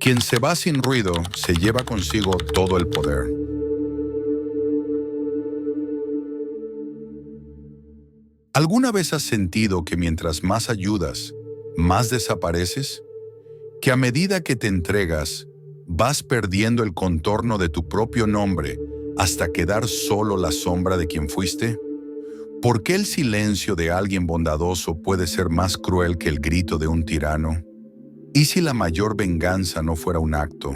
Quien se va sin ruido se lleva consigo todo el poder. ¿Alguna vez has sentido que mientras más ayudas, más desapareces? Que a medida que te entregas, vas perdiendo el contorno de tu propio nombre hasta quedar solo la sombra de quien fuiste? ¿Por qué el silencio de alguien bondadoso puede ser más cruel que el grito de un tirano? ¿Y si la mayor venganza no fuera un acto,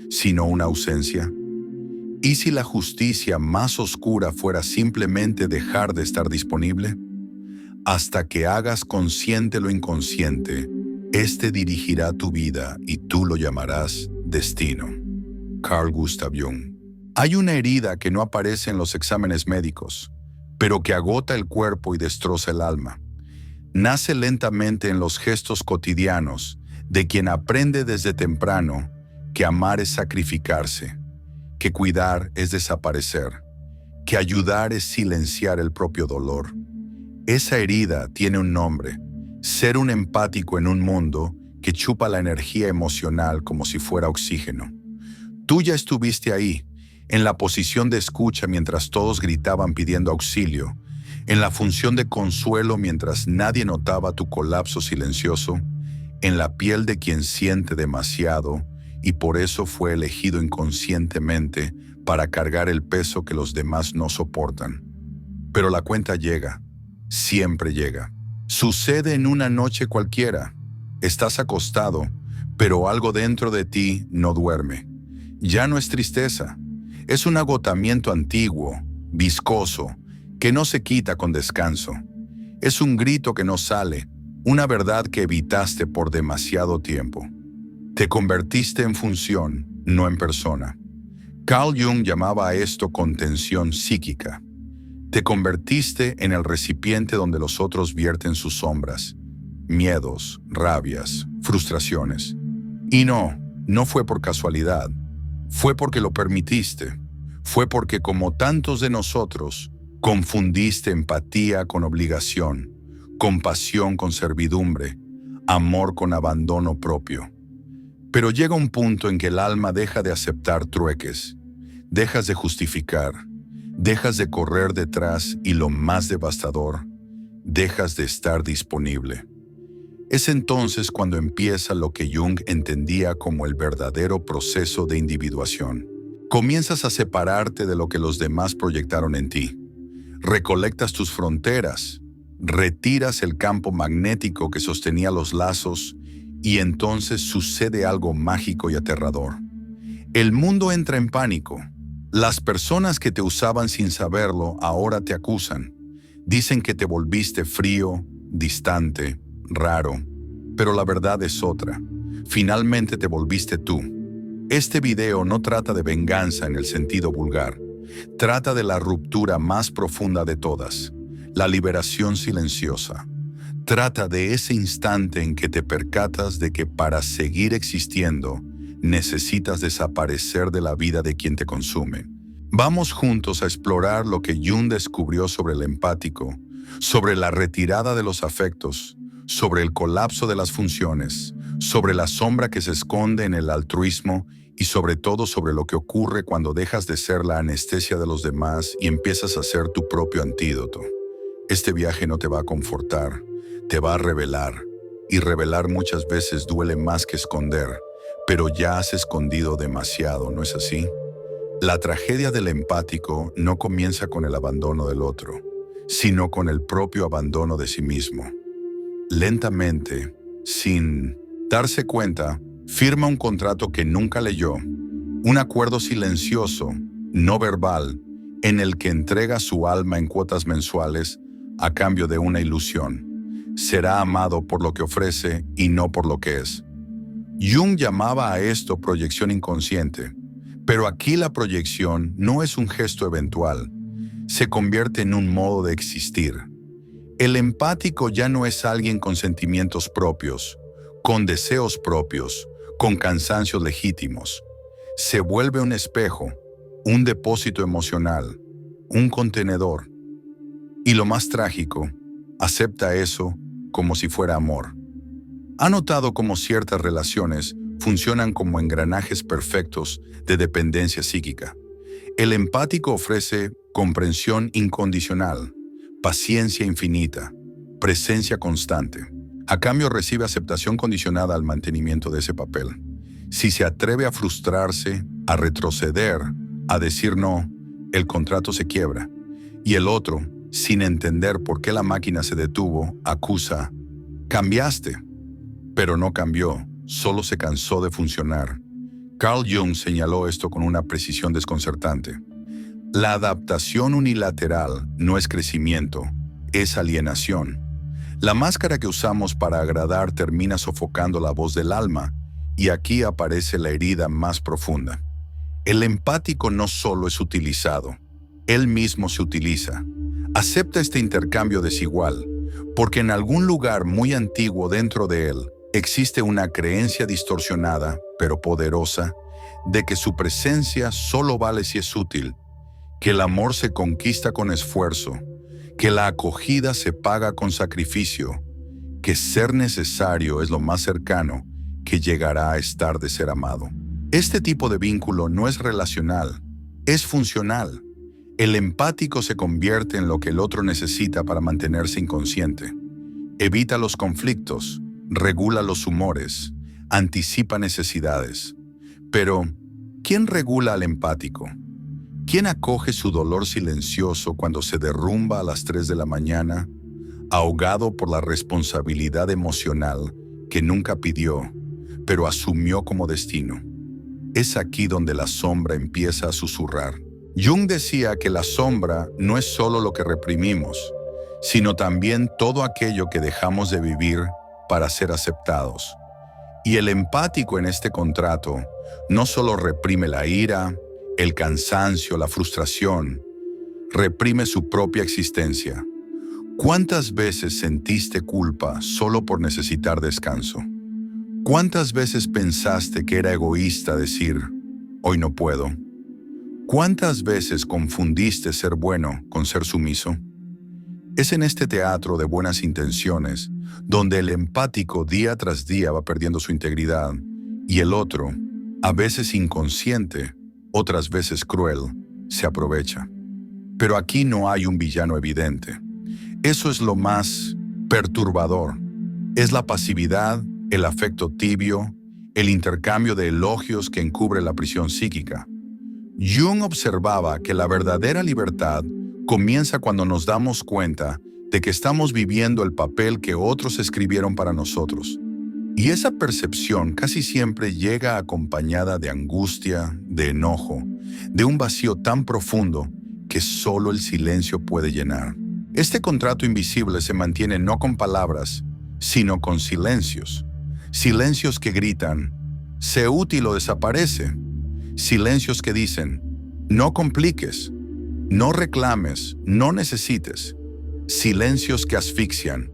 sino una ausencia? ¿Y si la justicia más oscura fuera simplemente dejar de estar disponible? Hasta que hagas consciente lo inconsciente, este dirigirá tu vida y tú lo llamarás destino. Carl Gustav Jung. Hay una herida que no aparece en los exámenes médicos, pero que agota el cuerpo y destroza el alma. Nace lentamente en los gestos cotidianos de quien aprende desde temprano que amar es sacrificarse, que cuidar es desaparecer, que ayudar es silenciar el propio dolor. Esa herida tiene un nombre: ser un empático en un mundo que chupa la energía emocional como si fuera oxígeno. Tú ya estuviste ahí, en la posición de escucha mientras todos gritaban pidiendo auxilio, en la función de consuelo mientras nadie notaba tu colapso silencioso, en la piel de quien siente demasiado y por eso fue elegido inconscientemente para cargar el peso que los demás no soportan. Pero la cuenta llega. Siempre llega. Sucede en una noche cualquiera. Estás acostado, pero algo dentro de ti no duerme. Ya no es tristeza. Es un agotamiento antiguo, viscoso, que no se quita con descanso. Es un grito que no sale, una verdad que evitaste por demasiado tiempo. Te convertiste en función, no en persona. Carl Jung llamaba a esto contención psíquica. Te convertiste en el recipiente donde los otros vierten sus sombras, miedos, rabias, frustraciones. Y no fue por casualidad. Fue porque lo permitiste. Fue porque, como tantos de nosotros, confundiste empatía con obligación, compasión con servidumbre, amor con abandono propio. Pero llega un punto en que el alma deja de aceptar trueques, dejas de justificar, dejas de correr detrás y, lo más devastador, dejas de estar disponible. Es entonces cuando empieza lo que Jung entendía como el verdadero proceso de individuación. Comienzas a separarte de lo que los demás proyectaron en ti. Recolectas tus fronteras, retiras el campo magnético que sostenía los lazos y entonces sucede algo mágico y aterrador. El mundo entra en pánico. Las personas que te usaban sin saberlo ahora te acusan. Dicen que te volviste frío, distante, raro. Pero la verdad es otra. Finalmente te volviste tú. Este video no trata de venganza en el sentido vulgar. Trata de la ruptura más profunda de todas, la liberación silenciosa. Trata de ese instante en que te percatas de que para seguir existiendo, necesitas desaparecer de la vida de quien te consume. Vamos juntos a explorar lo que Jung descubrió sobre el empático, sobre la retirada de los afectos, sobre el colapso de las funciones, sobre la sombra que se esconde en el altruismo y sobre todo sobre lo que ocurre cuando dejas de ser la anestesia de los demás y empiezas a ser tu propio antídoto. Este viaje no te va a confortar, te va a revelar, y revelar muchas veces duele más que esconder, pero ya has escondido demasiado, ¿no es así? La tragedia del empático no comienza con el abandono del otro, sino con el propio abandono de sí mismo. Lentamente, sin darse cuenta, firma un contrato que nunca leyó, un acuerdo silencioso, no verbal, en el que entrega su alma en cuotas mensuales a cambio de una ilusión. Será amado por lo que ofrece y no por lo que es. Jung llamaba a esto proyección inconsciente, pero aquí la proyección no es un gesto eventual, se convierte en un modo de existir. El empático ya no es alguien con sentimientos propios, con deseos propios, con cansancios legítimos. Se vuelve un espejo, un depósito emocional, un contenedor. Y lo más trágico, acepta eso como si fuera amor. ¿Ha notado cómo ciertas relaciones funcionan como engranajes perfectos de dependencia psíquica. El empático ofrece comprensión incondicional, paciencia infinita, presencia constante. A cambio recibe aceptación condicionada al mantenimiento de ese papel. Si se atreve a frustrarse, a retroceder, a decir no, el contrato se quiebra. Y el otro, sin entender por qué la máquina se detuvo, acusa: cambiaste. Pero no cambió, solo se cansó de funcionar. Carl Jung señaló esto con una precisión desconcertante. La adaptación unilateral no es crecimiento, es alienación. La máscara que usamos para agradar termina sofocando la voz del alma, y aquí aparece la herida más profunda. El empático no solo es utilizado, él mismo se utiliza. Acepta este intercambio desigual, porque en algún lugar muy antiguo dentro de él existe una creencia distorsionada, pero poderosa, de que su presencia solo vale si es útil, que el amor se conquista con esfuerzo, que la acogida se paga con sacrificio, que ser necesario es lo más cercano que llegará a estar de ser amado. Este tipo de vínculo no es relacional, es funcional. El empático se convierte en lo que el otro necesita para mantenerse inconsciente. Evita los conflictos, regula los humores, anticipa necesidades. Pero, ¿quién regula al empático? ¿Quién acoge su dolor silencioso cuando se derrumba a las 3 de la mañana, ahogado por la responsabilidad emocional que nunca pidió, pero asumió como destino? Es aquí donde la sombra empieza a susurrar. Jung decía que la sombra no es solo lo que reprimimos, sino también todo aquello que dejamos de vivir para ser aceptados. Y el empático en este contrato no solo reprime la ira, el cansancio, la frustración, reprime su propia existencia. ¿Cuántas veces sentiste culpa solo por necesitar descanso? ¿Cuántas veces pensaste que era egoísta decir, hoy no puedo? ¿Cuántas veces confundiste ser bueno con ser sumiso? Es en este teatro de buenas intenciones donde el empático día tras día va perdiendo su integridad y el otro, a veces inconsciente, otras veces cruel, se aprovecha. Pero aquí no hay un villano evidente. Eso es lo más perturbador. Es la pasividad, el afecto tibio, el intercambio de elogios que encubre la prisión psíquica. Jung observaba que la verdadera libertad comienza cuando nos damos cuenta de que estamos viviendo el papel que otros escribieron para nosotros. Y esa percepción casi siempre llega acompañada de angustia, de enojo, de un vacío tan profundo que solo el silencio puede llenar. Este contrato invisible se mantiene no con palabras, sino con silencios. Silencios que gritan, sé útil o desaparece. Silencios que dicen, no compliques, no reclames, no necesites. Silencios que asfixian.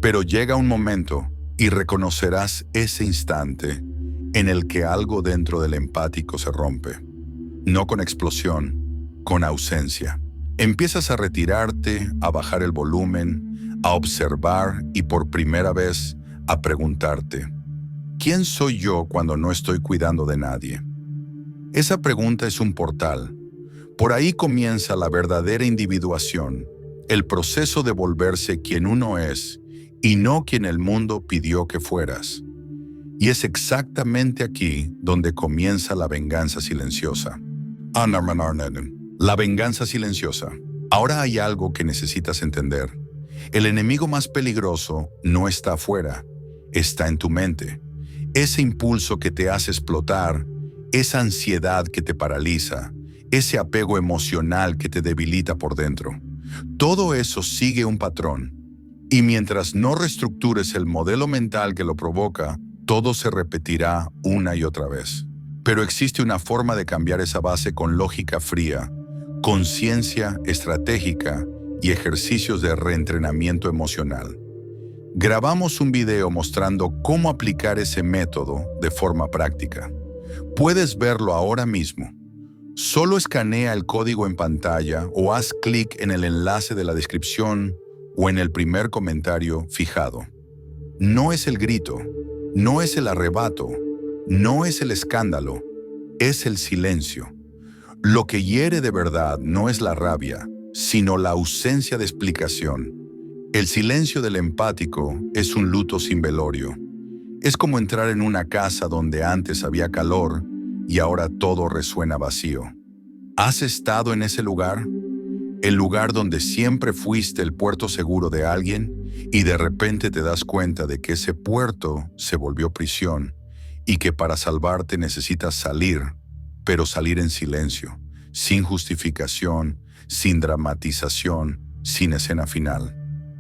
Pero llega un momento y reconocerás ese instante en el que algo dentro del empático se rompe. No con explosión, con ausencia. Empiezas a retirarte, a bajar el volumen, a observar y por primera vez a preguntarte, ¿quién soy yo cuando no estoy cuidando de nadie? Esa pregunta es un portal. Por ahí comienza la verdadera individuación, el proceso de volverse quien uno es y no quien el mundo pidió que fueras. Y es exactamente aquí donde comienza la venganza silenciosa. La venganza silenciosa. Ahora hay algo que necesitas entender. El enemigo más peligroso no está afuera, está en tu mente. Ese impulso que te hace explotar, esa ansiedad que te paraliza, ese apego emocional que te debilita por dentro. Todo eso sigue un patrón. Y mientras no reestructures el modelo mental que lo provoca, todo se repetirá una y otra vez. Pero existe una forma de cambiar esa base con lógica fría, conciencia estratégica y ejercicios de reentrenamiento emocional. Grabamos un video mostrando cómo aplicar ese método de forma práctica. Puedes verlo ahora mismo. Solo escanea el código en pantalla o haz clic en el enlace de la descripción o en el primer comentario fijado. No es el grito, no es el arrebato, no es el escándalo, es el silencio. Lo que hiere de verdad no es la rabia, sino la ausencia de explicación. El silencio del empático es un luto sin velorio. Es como entrar en una casa donde antes había calor y ahora todo resuena vacío. ¿Has estado en ese lugar? El lugar donde siempre fuiste el puerto seguro de alguien y de repente te das cuenta de que ese puerto se volvió prisión y que para salvarte necesitas salir, pero salir en silencio, sin justificación, sin dramatización, sin escena final.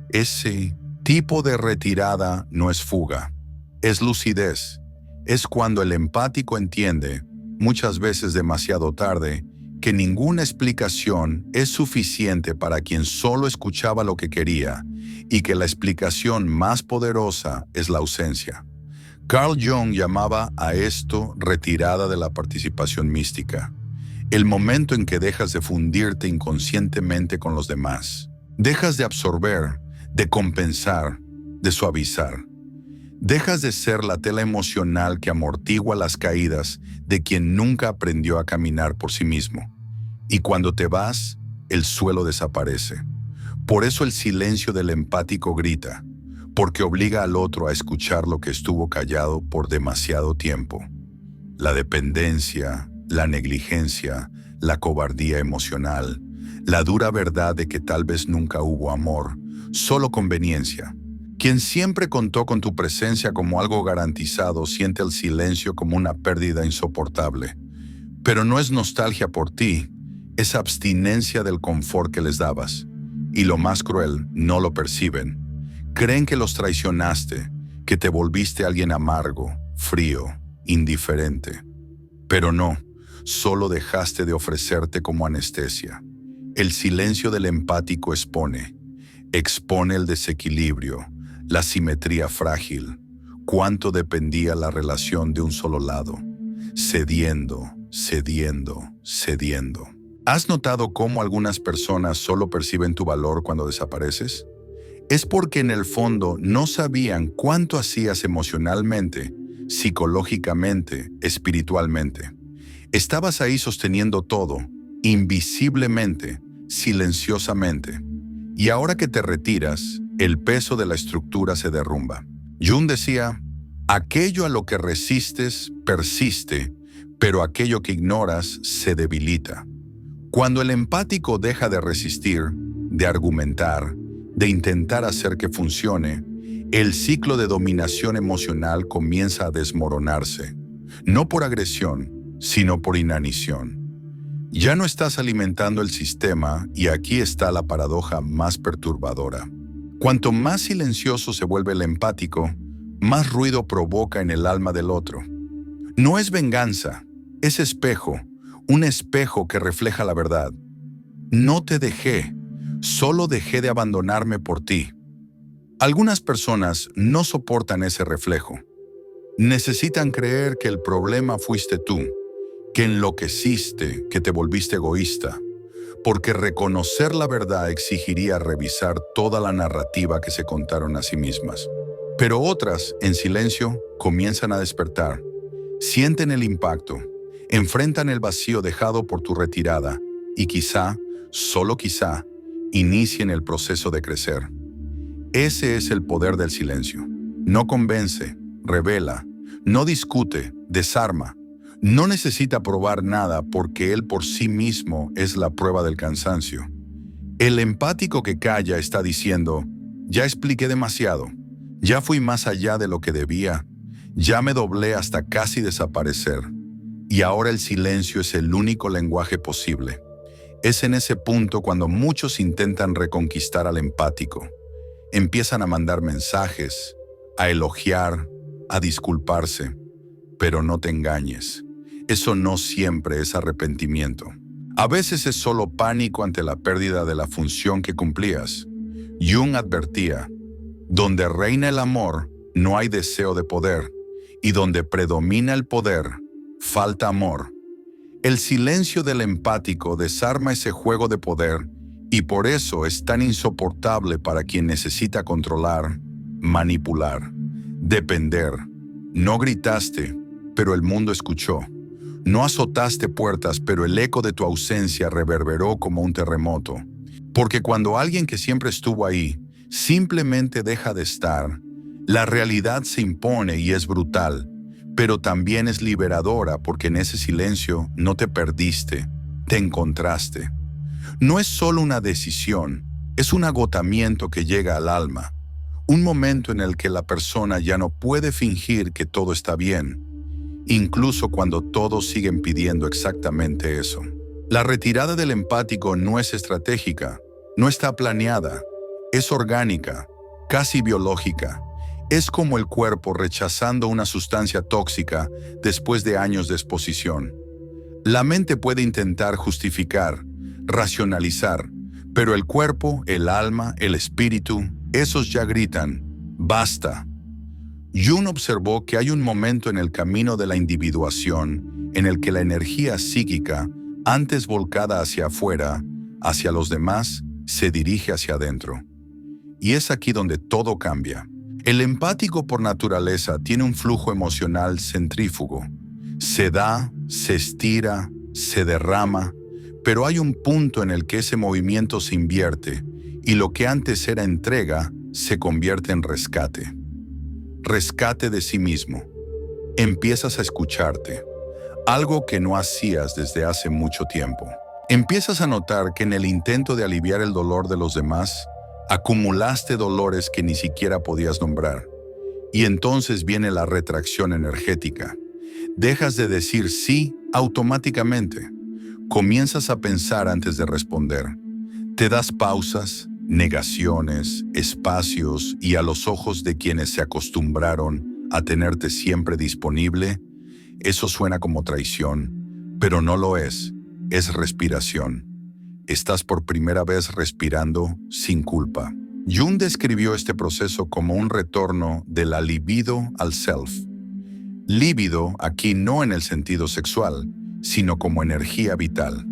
Ese tipo de retirada no es fuga, es lucidez. Es cuando el empático entiende, muchas veces demasiado tarde, que ninguna explicación es suficiente para quien solo escuchaba lo que quería y que la explicación más poderosa es la ausencia. Carl Jung llamaba a esto retirada de la participación mística, el momento en que dejas de fundirte inconscientemente con los demás, dejas de absorber, de compensar, de suavizar. Dejas de ser la tela emocional que amortigua las caídas de quien nunca aprendió a caminar por sí mismo. Y cuando te vas, el suelo desaparece. Por eso el silencio del empático grita, porque obliga al otro a escuchar lo que estuvo callado por demasiado tiempo. La dependencia, la negligencia, la cobardía emocional, la dura verdad de que tal vez nunca hubo amor, solo conveniencia. Quien siempre contó con tu presencia como algo garantizado siente el silencio como una pérdida insoportable. Pero no es nostalgia por ti, es abstinencia del confort que les dabas. Y lo más cruel, no lo perciben. Creen que los traicionaste, que te volviste alguien amargo, frío, indiferente. Pero no, solo dejaste de ofrecerte como anestesia. El silencio del empático expone el desequilibrio, la simetría frágil, cuánto dependía la relación de un solo lado, cediendo, cediendo, cediendo. ¿Has notado cómo algunas personas solo perciben tu valor cuando desapareces? Es porque en el fondo no sabían cuánto hacías emocionalmente, psicológicamente, espiritualmente. Estabas ahí sosteniendo todo, invisiblemente, silenciosamente. Y ahora que te retiras, el peso de la estructura se derrumba. Jung decía, aquello a lo que resistes persiste, pero aquello que ignoras se debilita. Cuando el empático deja de resistir, de argumentar, de intentar hacer que funcione, el ciclo de dominación emocional comienza a desmoronarse, no por agresión, sino por inanición. Ya no estás alimentando el sistema y aquí está la paradoja más perturbadora. Cuanto más silencioso se vuelve el empático, más ruido provoca en el alma del otro. No es venganza, es espejo, un espejo que refleja la verdad. No te dejé, solo dejé de abandonarme por ti. Algunas personas no soportan ese reflejo. Necesitan creer que el problema fuiste tú, que enloqueciste, que te volviste egoísta, porque reconocer la verdad exigiría revisar toda la narrativa que se contaron a sí mismas. Pero otras, en silencio, comienzan a despertar, sienten el impacto, enfrentan el vacío dejado por tu retirada y quizá, solo quizá, inicien el proceso de crecer. Ese es el poder del silencio. No convence, revela, no discute, desarma. No necesita probar nada porque él por sí mismo es la prueba del cansancio. El empático que calla está diciendo, ya expliqué demasiado, ya fui más allá de lo que debía, ya me doblé hasta casi desaparecer. Y ahora el silencio es el único lenguaje posible. Es en ese punto cuando muchos intentan reconquistar al empático. Empiezan a mandar mensajes, a elogiar, a disculparse. Pero no te engañes. Eso no siempre es arrepentimiento. A veces es solo pánico ante la pérdida de la función que cumplías. Jung advertía, donde reina el amor, no hay deseo de poder, y donde predomina el poder, falta amor. El silencio del empático desarma ese juego de poder, y por eso es tan insoportable para quien necesita controlar, manipular, depender. No gritaste, pero el mundo escuchó. No azotaste puertas, pero el eco de tu ausencia reverberó como un terremoto. Porque cuando alguien que siempre estuvo ahí simplemente deja de estar, la realidad se impone y es brutal, pero también es liberadora porque en ese silencio no te perdiste, te encontraste. No es solo una decisión, es un agotamiento que llega al alma, un momento en el que la persona ya no puede fingir que todo está bien, incluso cuando todos siguen pidiendo exactamente eso. La retirada del empático no es estratégica, no está planeada, es orgánica, casi biológica. Es como el cuerpo rechazando una sustancia tóxica después de años de exposición. La mente puede intentar justificar, racionalizar, pero el cuerpo, el alma, el espíritu, esos ya gritan, ¡basta! Jung observó que hay un momento en el camino de la individuación en el que la energía psíquica, antes volcada hacia afuera, hacia los demás, se dirige hacia adentro. Y es aquí donde todo cambia. El empático por naturaleza tiene un flujo emocional centrífugo. Se da, se estira, se derrama, pero hay un punto en el que ese movimiento se invierte y lo que antes era entrega se convierte en rescate. Rescate de sí mismo. Empiezas a escucharte, algo que no hacías desde hace mucho tiempo. Empiezas a notar que en el intento de aliviar el dolor de los demás, acumulaste dolores que ni siquiera podías nombrar. Y entonces viene la retracción energética. Dejas de decir sí automáticamente. Comienzas a pensar antes de responder. Te das pausas, negaciones, espacios y a los ojos de quienes se acostumbraron a tenerte siempre disponible, eso suena como traición, pero no lo es respiración. Estás por primera vez respirando sin culpa. Jung describió este proceso como un retorno de la libido al self. Líbido aquí no en el sentido sexual, sino como energía vital.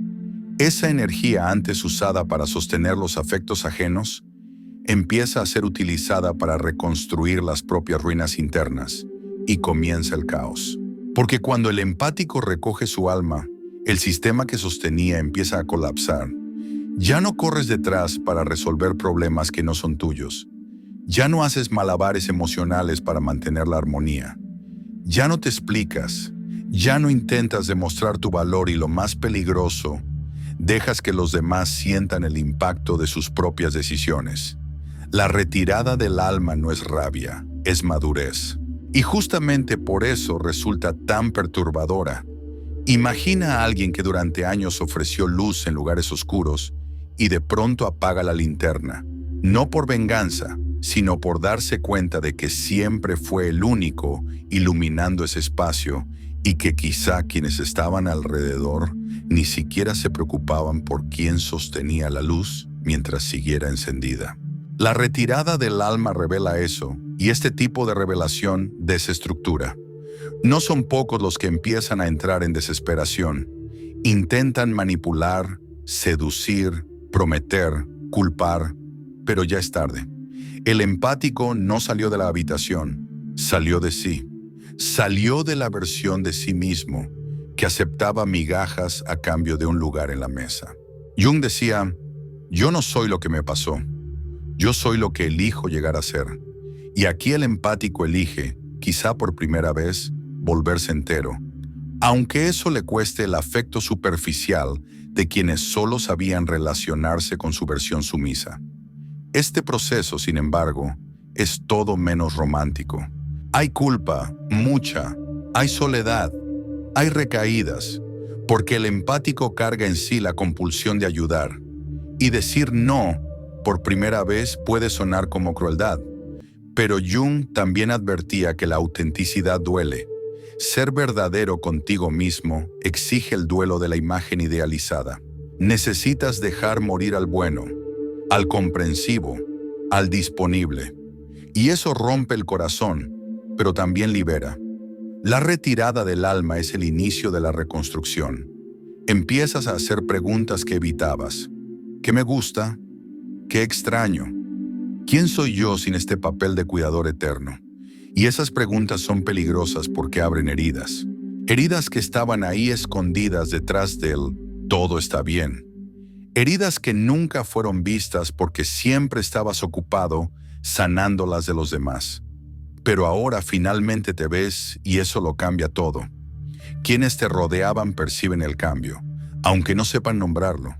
Esa energía antes usada para sostener los afectos ajenos, empieza a ser utilizada para reconstruir las propias ruinas internas y comienza el caos. Porque cuando el empático recoge su alma, el sistema que sostenía empieza a colapsar. Ya no corres detrás para resolver problemas que no son tuyos. Ya no haces malabares emocionales para mantener la armonía. Ya no te explicas. Ya no intentas demostrar tu valor y lo más peligroso, dejas que los demás sientan el impacto de sus propias decisiones. La retirada del alma no es rabia, es madurez. Y justamente por eso resulta tan perturbadora. Imagina a alguien que durante años ofreció luz en lugares oscuros y de pronto apaga la linterna, no por venganza, sino por darse cuenta de que siempre fue el único iluminando ese espacio y que quizá quienes estaban alrededor ni siquiera se preocupaban por quién sostenía la luz mientras siguiera encendida. La retirada del alma revela eso, y este tipo de revelación desestructura. No son pocos los que empiezan a entrar en desesperación. Intentan manipular, seducir, prometer, culpar, pero ya es tarde. El empático no salió de la habitación, salió de sí. Salió de la versión de sí mismo que aceptaba migajas a cambio de un lugar en la mesa. Jung decía, yo no soy lo que me pasó, yo soy lo que elijo llegar a ser. Y aquí el empático elige, quizá por primera vez, volverse entero, aunque eso le cueste el afecto superficial de quienes solo sabían relacionarse con su versión sumisa. Este proceso, sin embargo, es todo menos romántico. Hay culpa, mucha, hay soledad, hay recaídas, porque el empático carga en sí la compulsión de ayudar, y decir no por primera vez puede sonar como crueldad. Pero Jung también advertía que la autenticidad duele. Ser verdadero contigo mismo exige el duelo de la imagen idealizada. Necesitas dejar morir al bueno, al comprensivo, al disponible. Y eso rompe el corazón, pero también libera. La retirada del alma es el inicio de la reconstrucción. Empiezas a hacer preguntas que evitabas. ¿Qué me gusta? ¿Qué extraño? ¿Quién soy yo sin este papel de cuidador eterno? Y esas preguntas son peligrosas porque abren heridas. Heridas que estaban ahí escondidas detrás del todo está bien. Heridas que nunca fueron vistas porque siempre estabas ocupado sanando las de los demás. Pero ahora finalmente te ves y eso lo cambia todo. Quienes te rodeaban perciben el cambio, aunque no sepan nombrarlo.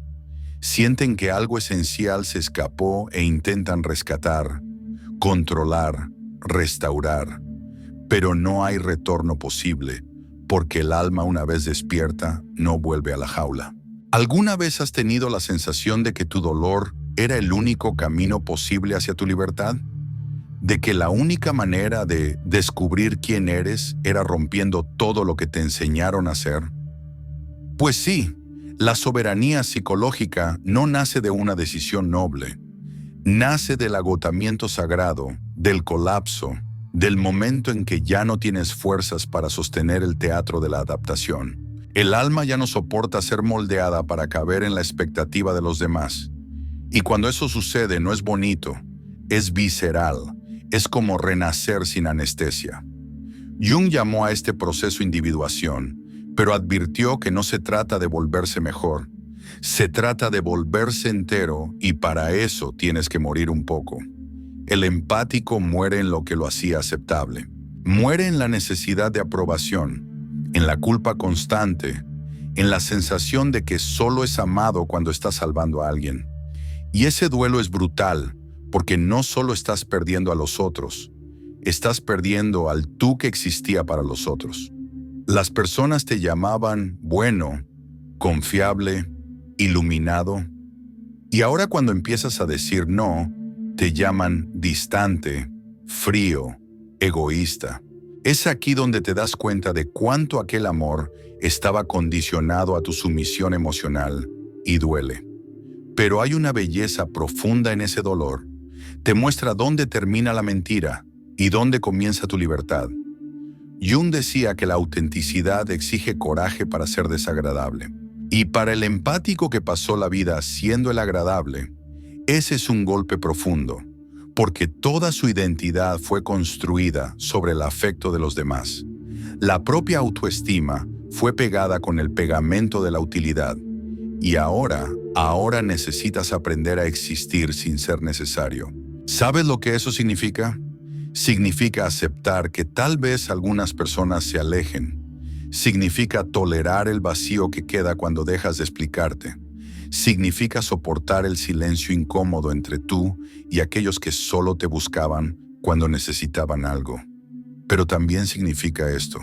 Sienten que algo esencial se escapó e intentan rescatar, controlar, restaurar. Pero no hay retorno posible, porque el alma una vez despierta no vuelve a la jaula. ¿Alguna vez has tenido la sensación de que tu dolor era el único camino posible hacia tu libertad? ¿De que la única manera de descubrir quién eres era rompiendo todo lo que te enseñaron a hacer? Pues sí, la soberanía psicológica no nace de una decisión noble. Nace del agotamiento sagrado, del colapso, del momento en que ya no tienes fuerzas para sostener el teatro de la adaptación. El alma ya no soporta ser moldeada para caber en la expectativa de los demás. Y cuando eso sucede no es bonito, es visceral, es como renacer sin anestesia. Jung llamó a este proceso individuación, pero advirtió que no se trata de volverse mejor. Se trata de volverse entero y para eso tienes que morir un poco. El empático muere en lo que lo hacía aceptable. Muere en la necesidad de aprobación, en la culpa constante, en la sensación de que solo es amado cuando estás salvando a alguien. Y ese duelo es brutal, porque no solo estás perdiendo a los otros, estás perdiendo al tú que existía para los otros. Las personas te llamaban bueno, confiable, iluminado, y ahora cuando empiezas a decir no, te llaman distante, frío, egoísta. Es aquí donde te das cuenta de cuánto aquel amor estaba condicionado a tu sumisión emocional y duele. Pero hay una belleza profunda en ese dolor. Te muestra dónde termina la mentira y dónde comienza tu libertad. Jung decía que la autenticidad exige coraje para ser desagradable. Y para el empático que pasó la vida siendo el agradable, ese es un golpe profundo, porque toda su identidad fue construida sobre el afecto de los demás. La propia autoestima fue pegada con el pegamento de la utilidad. Y ahora necesitas aprender a existir sin ser necesario. ¿Sabes lo que eso significa? Significa aceptar que tal vez algunas personas se alejen. Significa tolerar el vacío que queda cuando dejas de explicarte. Significa soportar el silencio incómodo entre tú y aquellos que solo te buscaban cuando necesitaban algo. Pero también significa esto.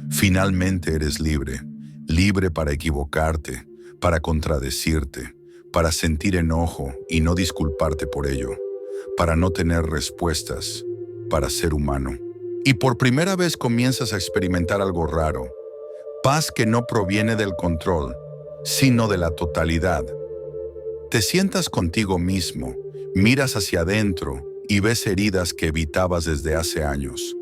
Finalmente eres libre. Libre para equivocarte, para contradecirte, para sentir enojo y no disculparte por ello, para no tener respuestas, para ser humano. Y por primera vez comienzas a experimentar algo raro. Paz que no proviene del control, sino de la totalidad. Te sientas contigo mismo, miras hacia adentro y ves heridas que evitabas desde hace años.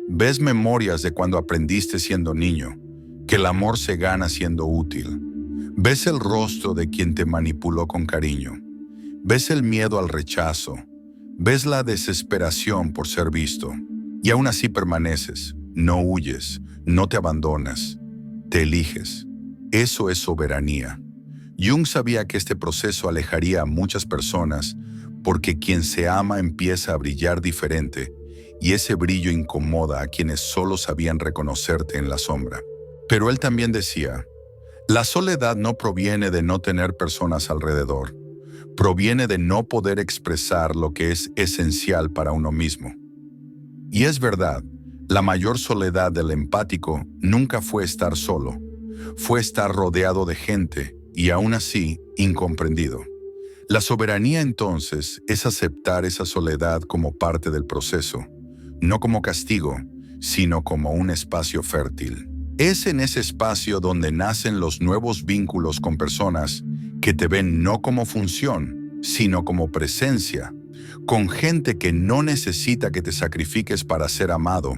Ves memorias de cuando aprendiste siendo niño, que el amor se gana siendo útil. Ves el rostro de quien te manipuló con cariño. Ves el miedo al rechazo. Ves la desesperación por ser visto. Y aún así permaneces, no huyes, no te abandonas, te eliges. Eso es soberanía. Jung sabía que este proceso alejaría a muchas personas porque quien se ama empieza a brillar diferente y ese brillo incomoda a quienes solo sabían reconocerte en la sombra. Pero él también decía, la soledad no proviene de no tener personas alrededor, proviene de no poder expresar lo que es esencial para uno mismo. Y es verdad, la mayor soledad del empático nunca fue estar solo, fue estar rodeado de gente y aún así incomprendido. La soberanía entonces es aceptar esa soledad como parte del proceso, no como castigo, sino como un espacio fértil. Es en ese espacio donde nacen los nuevos vínculos con personas que te ven no como función, sino como presencia, con gente que no necesita que te sacrifiques para ser amado,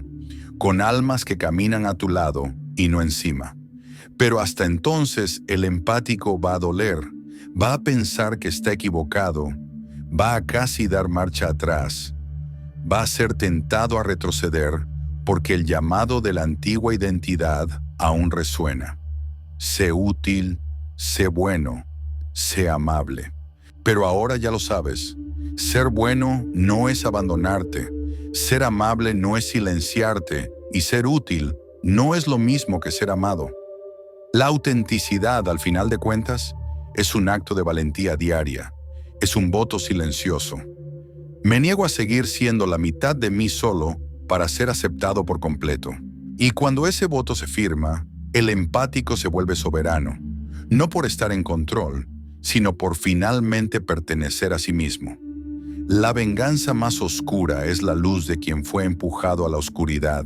con almas que caminan a tu lado y no encima. Pero hasta entonces el empático va a doler, va a pensar que está equivocado, va a casi dar marcha atrás, va a ser tentado a retroceder porque el llamado de la antigua identidad aún resuena. Sé útil, sé bueno, sé amable. Pero ahora ya lo sabes, ser bueno no es abandonarte, ser amable no es silenciarte y ser útil no es lo mismo que ser amado. La autenticidad, al final de cuentas, es un acto de valentía diaria, es un voto silencioso. Me niego a seguir siendo la mitad de mí solo para ser aceptado por completo. Y cuando ese voto se firma, el empático se vuelve soberano, no por estar en control, sino por finalmente pertenecer a sí mismo. La venganza más oscura es la luz de quien fue empujado a la oscuridad,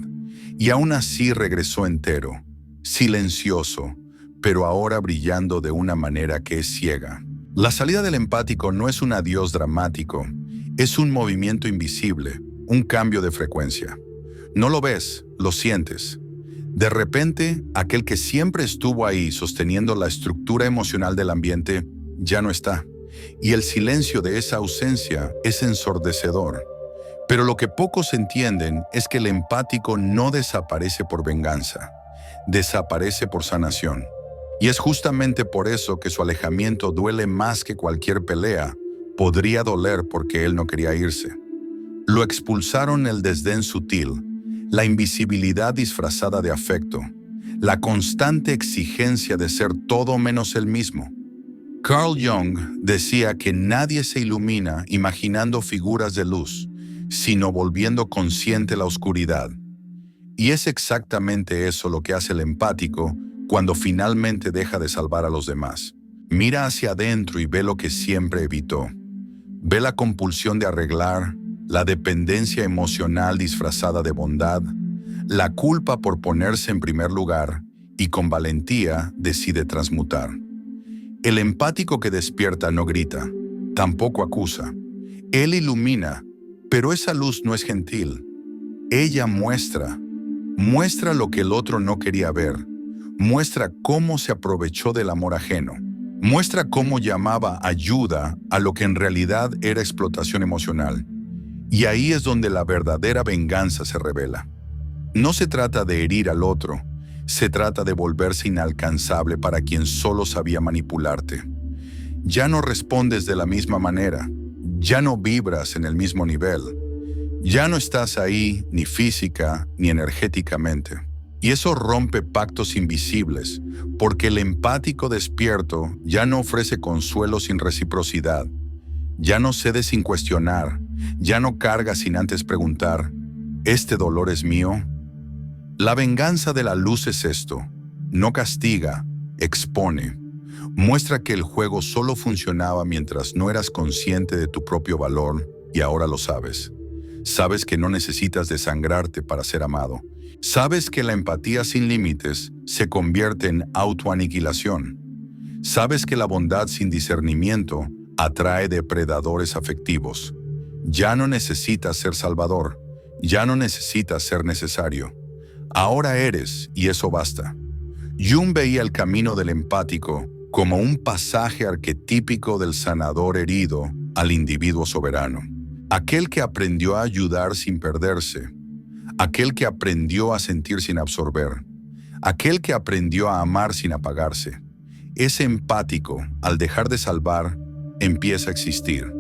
y aún así regresó entero, silencioso, pero ahora brillando de una manera que es ciega. La salida del empático no es un adiós dramático, es un movimiento invisible, un cambio de frecuencia. No lo ves, lo sientes. De repente, aquel que siempre estuvo ahí sosteniendo la estructura emocional del ambiente, ya no está. Y el silencio de esa ausencia es ensordecedor. Pero lo que pocos entienden es que el empático no desaparece por venganza, desaparece por sanación. Y es justamente por eso que su alejamiento duele más que cualquier pelea. Podría doler porque él no quería irse. Lo expulsaron el desdén sutil, la invisibilidad disfrazada de afecto, la constante exigencia de ser todo menos él mismo. Carl Jung decía que nadie se ilumina imaginando figuras de luz, sino volviendo consciente la oscuridad. Y es exactamente eso lo que hace el empático cuando finalmente deja de salvar a los demás. Mira hacia adentro y ve lo que siempre evitó. Ve la compulsión de arreglar, la dependencia emocional disfrazada de bondad, la culpa por ponerse en primer lugar y con valentía decide transmutar. El empático que despierta no grita, tampoco acusa. Él ilumina, pero esa luz no es gentil. Ella muestra lo que el otro no quería ver, muestra cómo se aprovechó del amor ajeno, muestra cómo llamaba ayuda a lo que en realidad era explotación emocional. Y ahí es donde la verdadera venganza se revela. No se trata de herir al otro, se trata de volverse inalcanzable para quien solo sabía manipularte. Ya no respondes de la misma manera, ya no vibras en el mismo nivel, ya no estás ahí ni física ni energéticamente. Y eso rompe pactos invisibles, porque el empático despierto ya no ofrece consuelo sin reciprocidad, ya no cede sin cuestionar, ya no carga sin antes preguntar, ¿este dolor es mío? La venganza de la luz es esto, no castiga, expone. Muestra que el juego solo funcionaba mientras no eras consciente de tu propio valor y ahora lo sabes. Sabes que no necesitas desangrarte para ser amado. Sabes que la empatía sin límites se convierte en autoaniquilación. Sabes que la bondad sin discernimiento atrae depredadores afectivos. Ya no necesitas ser salvador, ya no necesitas ser necesario. Ahora eres, y eso basta. Jung veía el camino del empático como un pasaje arquetípico del sanador herido al individuo soberano. Aquel que aprendió a ayudar sin perderse, aquel que aprendió a sentir sin absorber, aquel que aprendió a amar sin apagarse. Ese empático, al dejar de salvar, empieza a existir.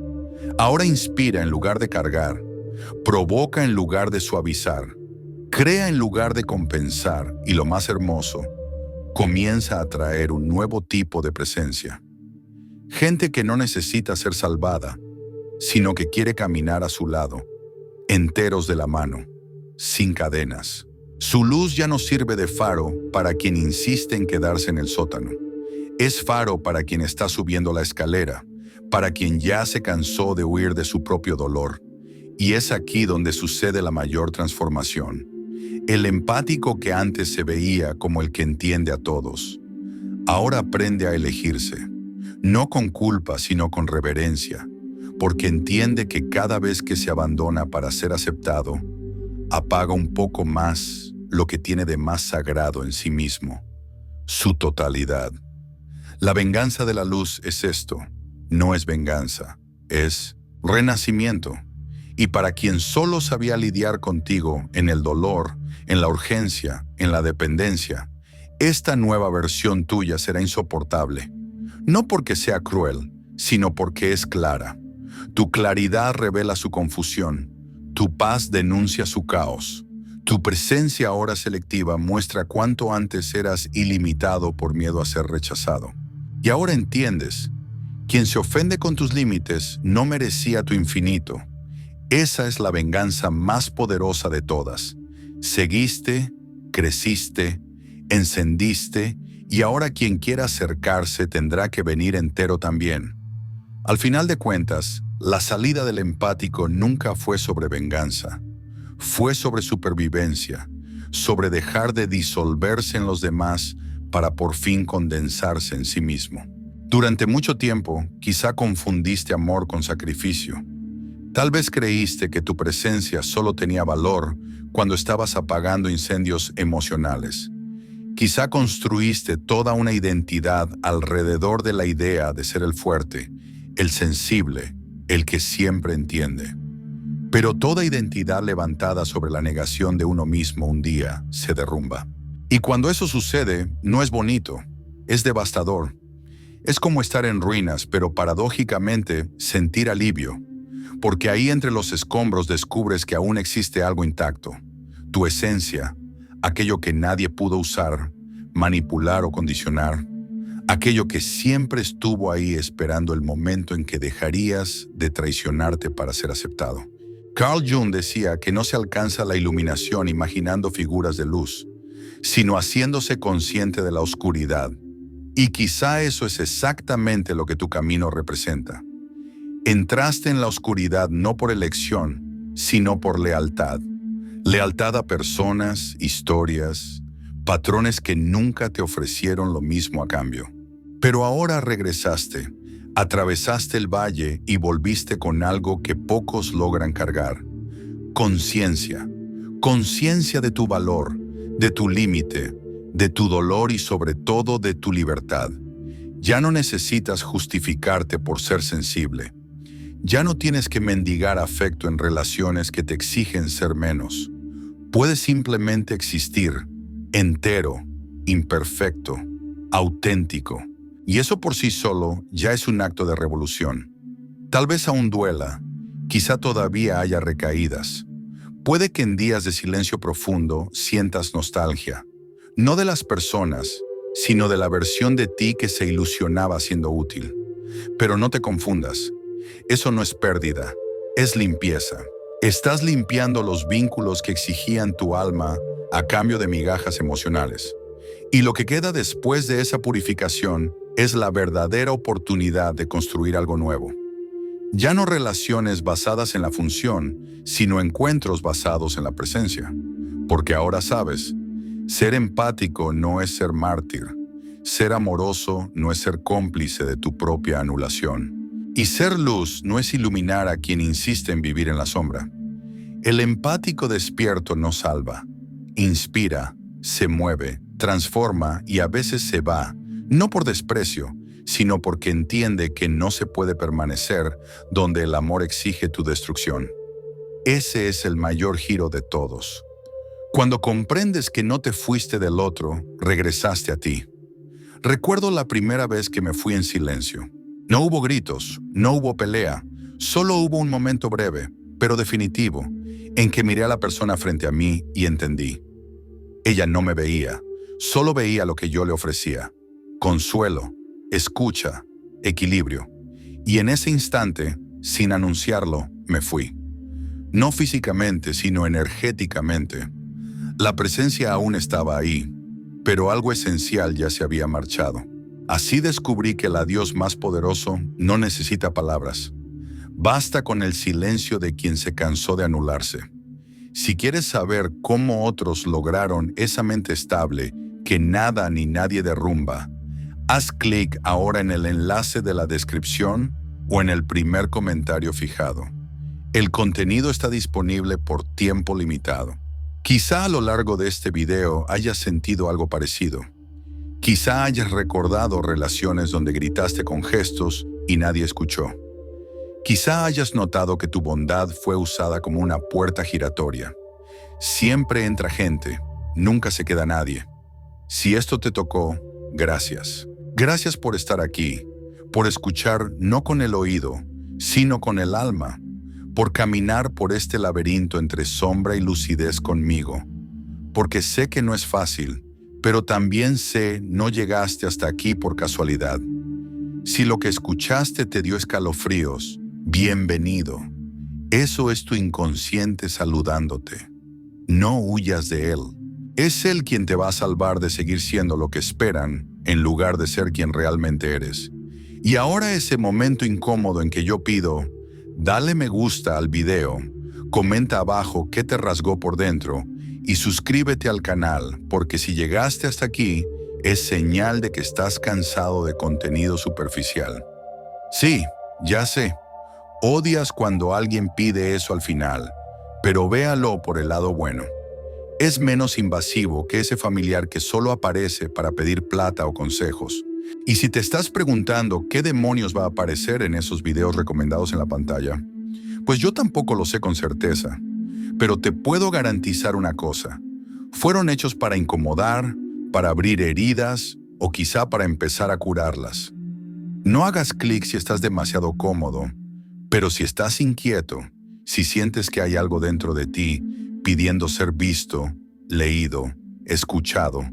Ahora inspira en lugar de cargar, provoca en lugar de suavizar, crea en lugar de compensar y lo más hermoso, comienza a atraer un nuevo tipo de presencia. Gente que no necesita ser salvada, sino que quiere caminar a su lado, enteros de la mano, sin cadenas. Su luz ya no sirve de faro para quien insiste en quedarse en el sótano. Es faro para quien está subiendo la escalera, para quien ya se cansó de huir de su propio dolor. Y es aquí donde sucede la mayor transformación. El empático que antes se veía como el que entiende a todos, ahora aprende a elegirse, no con culpa sino con reverencia, porque entiende que cada vez que se abandona para ser aceptado, apaga un poco más lo que tiene de más sagrado en sí mismo, su totalidad. La venganza de la luz es esto, no es venganza, es renacimiento. Y para quien solo sabía lidiar contigo en el dolor, en la urgencia, en la dependencia, Esta nueva versión tuya será insoportable, no porque sea cruel, sino porque es clara. Tu claridad revela su confusión, tu paz denuncia su caos. Tu presencia ahora selectiva muestra cuánto antes eras ilimitado por miedo a ser rechazado. Y ahora entiendes, quien se ofende con tus límites no merecía tu infinito. Esa es la venganza más poderosa de todas. Seguiste, creciste, encendiste, y ahora quien quiera acercarse tendrá que venir entero también. Al final de cuentas, la salida del empático nunca fue sobre venganza. Fue sobre supervivencia, sobre dejar de disolverse en los demás para por fin condensarse en sí mismo. Durante mucho tiempo, quizá confundiste amor con sacrificio. Tal vez creíste que tu presencia solo tenía valor cuando estabas apagando incendios emocionales. Quizá construiste toda una identidad alrededor de la idea de ser el fuerte, el sensible, el que siempre entiende. Pero toda identidad levantada sobre la negación de uno mismo un día se derrumba. Y cuando eso sucede, no es bonito, es devastador. Es como estar en ruinas, pero paradójicamente sentir alivio, porque ahí entre los escombros descubres que aún existe algo intacto, tu esencia, aquello que nadie pudo usar, manipular o condicionar, aquello que siempre estuvo ahí esperando el momento en que dejarías de traicionarte para ser aceptado. Carl Jung decía que no se alcanza la iluminación imaginando figuras de luz, sino haciéndose consciente de la oscuridad. Y quizá eso es exactamente lo que tu camino representa. Entraste en la oscuridad no por elección, sino por lealtad. Lealtad a personas, historias, patrones que nunca te ofrecieron lo mismo a cambio. Pero ahora regresaste, atravesaste el valle y volviste con algo que pocos logran cargar. Conciencia. Conciencia de tu valor, de tu límite, de tu dolor y sobre todo de tu libertad. Ya no necesitas justificarte por ser sensible. Ya no tienes que mendigar afecto en relaciones que te exigen ser menos. Puedes simplemente existir, entero, imperfecto, auténtico. Y eso por sí solo ya es un acto de revolución. Tal vez aún duela, quizá todavía haya recaídas. Puede que en días de silencio profundo sientas nostalgia, no de las personas, sino de la versión de ti que se ilusionaba siendo útil. Pero no te confundas, eso no es pérdida, es limpieza. Estás limpiando los vínculos que exigían tu alma a cambio de migajas emocionales. Y lo que queda después de esa purificación es la verdadera oportunidad de construir algo nuevo. Ya no relaciones basadas en la función, sino encuentros basados en la presencia. Porque ahora sabes, ser empático no es ser mártir. Ser amoroso no es ser cómplice de tu propia anulación. Y ser luz no es iluminar a quien insiste en vivir en la sombra. El empático despierto no salva, inspira, se mueve, transforma y a veces se va, no por desprecio, sino porque entiende que no se puede permanecer donde el amor exige tu destrucción. Ese es el mayor giro de todos. Cuando comprendes que no te fuiste del otro, regresaste a ti. Recuerdo la primera vez que me fui en silencio. No hubo gritos, no hubo pelea, solo hubo un momento breve, pero definitivo, en que miré a la persona frente a mí y entendí. Ella no me veía, solo veía lo que yo le ofrecía. Consuelo, escucha, equilibrio. Y en ese instante, sin anunciarlo, me fui. No físicamente, sino energéticamente. La presencia aún estaba ahí, pero algo esencial ya se había marchado. Así descubrí que el adiós más poderoso no necesita palabras. Basta con el silencio de quien se cansó de anularse. Si quieres saber cómo otros lograron esa mente estable que nada ni nadie derrumba, haz clic ahora en el enlace de la descripción o en el primer comentario fijado. El contenido está disponible por tiempo limitado. Quizá a lo largo de este video hayas sentido algo parecido. Quizá hayas recordado relaciones donde gritaste con gestos y nadie escuchó. Quizá hayas notado que tu bondad fue usada como una puerta giratoria. Siempre entra gente, nunca se queda nadie. Si esto te tocó, gracias. Gracias por estar aquí, por escuchar no con el oído, sino con el alma, por caminar por este laberinto entre sombra y lucidez conmigo, porque sé que no es fácil, pero también sé no llegaste hasta aquí por casualidad. Si lo que escuchaste te dio escalofríos, bienvenido. Eso es tu inconsciente saludándote. No huyas de él. Es él quien te va a salvar de seguir siendo lo que esperan, en lugar de ser quien realmente eres. Y ahora ese momento incómodo en que yo pido, dale me gusta al video, comenta abajo qué te rasgó por dentro y suscríbete al canal, porque si llegaste hasta aquí, es señal de que estás cansado de contenido superficial. Sí, ya sé, odias cuando alguien pide eso al final, pero véalo por el lado bueno. Es menos invasivo que ese familiar que solo aparece para pedir plata o consejos. Y si te estás preguntando qué demonios va a aparecer en esos videos recomendados en la pantalla, pues yo tampoco lo sé con certeza, pero te puedo garantizar una cosa. Fueron hechos para incomodar, para abrir heridas o quizá para empezar a curarlas. No hagas clic si estás demasiado cómodo, pero si estás inquieto, si sientes que hay algo dentro de ti pidiendo ser visto, leído, escuchado,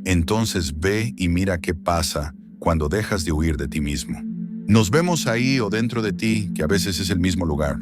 entonces ve y mira qué pasa cuando dejas de huir de ti mismo. Nos vemos ahí o dentro de ti, que a veces es el mismo lugar.